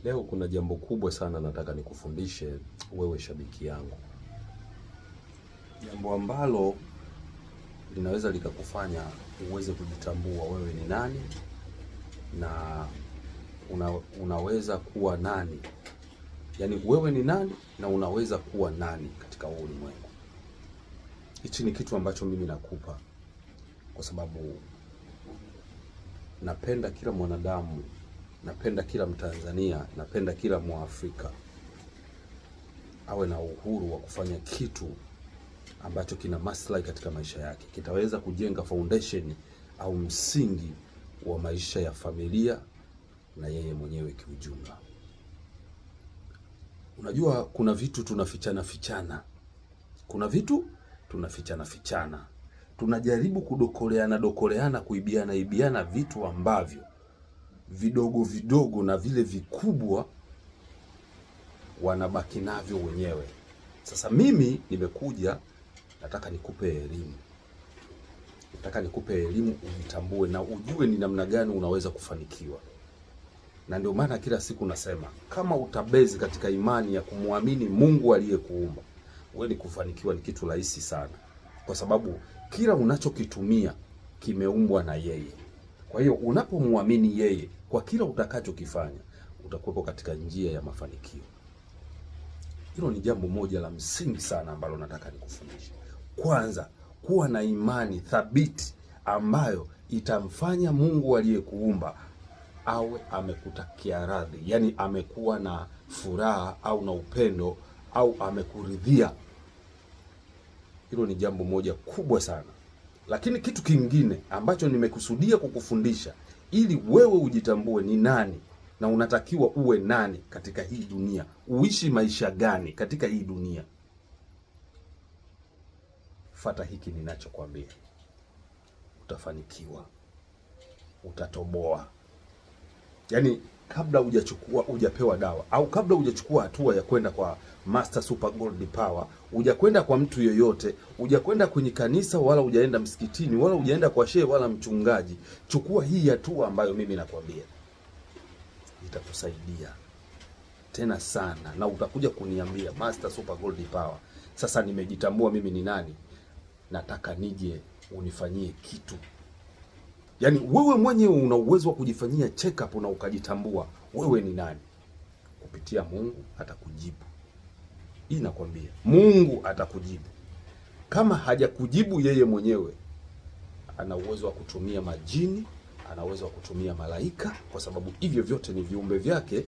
Leo kuna jambo kubwa sana nataka nikufundishe wewe shabiki yangu, jambo ambalo linaweza likakufanya uweze kujitambua wewe ni nani na unaweza kuwa nani. Yaani wewe ni nani na unaweza kuwa nani katika ulimwengu. Hichi ni kitu ambacho mimi nakupa kwa sababu napenda kila mwanadamu, napenda kila Mtanzania, napenda kila Mwafrika awe na uhuru wa kufanya kitu ambacho kina maslahi katika maisha yake, kitaweza kujenga foundation au msingi wa maisha ya familia na yeye mwenyewe kiujumla. Unajua kuna vitu tunafichana, kuna vitu tunafichana, tunajaribu kudokoleana, kuibiana vitu ambavyo vidogo na vile vikubwa wanabaki navyo wenyewe. Sasa mimi nimekuja, nataka nikupe elimu, ujitambue na ujue ni namna gani unaweza kufanikiwa. Na ndio maana kila siku nasema kama utabezi katika imani ya kumwamini Mungu aliyekuumba, wewe ni kufanikiwa ni kitu rahisi sana, kwa sababu kila unachokitumia kimeumbwa na yeye. Kwa hiyo unapomwamini yeye kwa kila utakachokifanya, utakuwepo katika njia ya mafanikio. Hilo ni jambo moja la msingi sana ambalo nataka nikufundishe. Kwanza, kuwa na imani thabiti ambayo itamfanya Mungu aliyekuumba awe amekutakia radhi, yani amekuwa na furaha au na upendo au amekuridhia. Hilo ni jambo moja kubwa sana. Lakini kitu kingine ambacho nimekusudia kukufundisha ili wewe ujitambue ni nani na unatakiwa uwe nani katika hii dunia, uishi maisha gani katika hii dunia. Fata hiki ninachokwambia, utafanikiwa, utatoboa. Yaani kabla hujapewa dawa au kabla hujachukua hatua ya kwenda kwa Master Super Gold Power, hujakwenda kwa mtu yoyote, hujakwenda kwenye kanisa wala hujaenda msikitini wala hujaenda kwa shehe wala mchungaji, chukua hii hatua ambayo mimi nakwambia. Itakusaidia tena sana na utakuja kuniambia, Master Super Gold Power, sasa nimejitambua mimi ni nani, nataka nije unifanyie kitu. Yaani wewe mwenyewe una uwezo wa kujifanyia check up na ukajitambua wewe ni nani. Kupitia Mungu atakujibu. Hii nakwambia, Mungu atakujibu. Kama hajakujibu yeye mwenyewe, ana uwezo wa kutumia majini, ana uwezo wa kutumia malaika, kwa sababu hivyo vyote ni viumbe vyake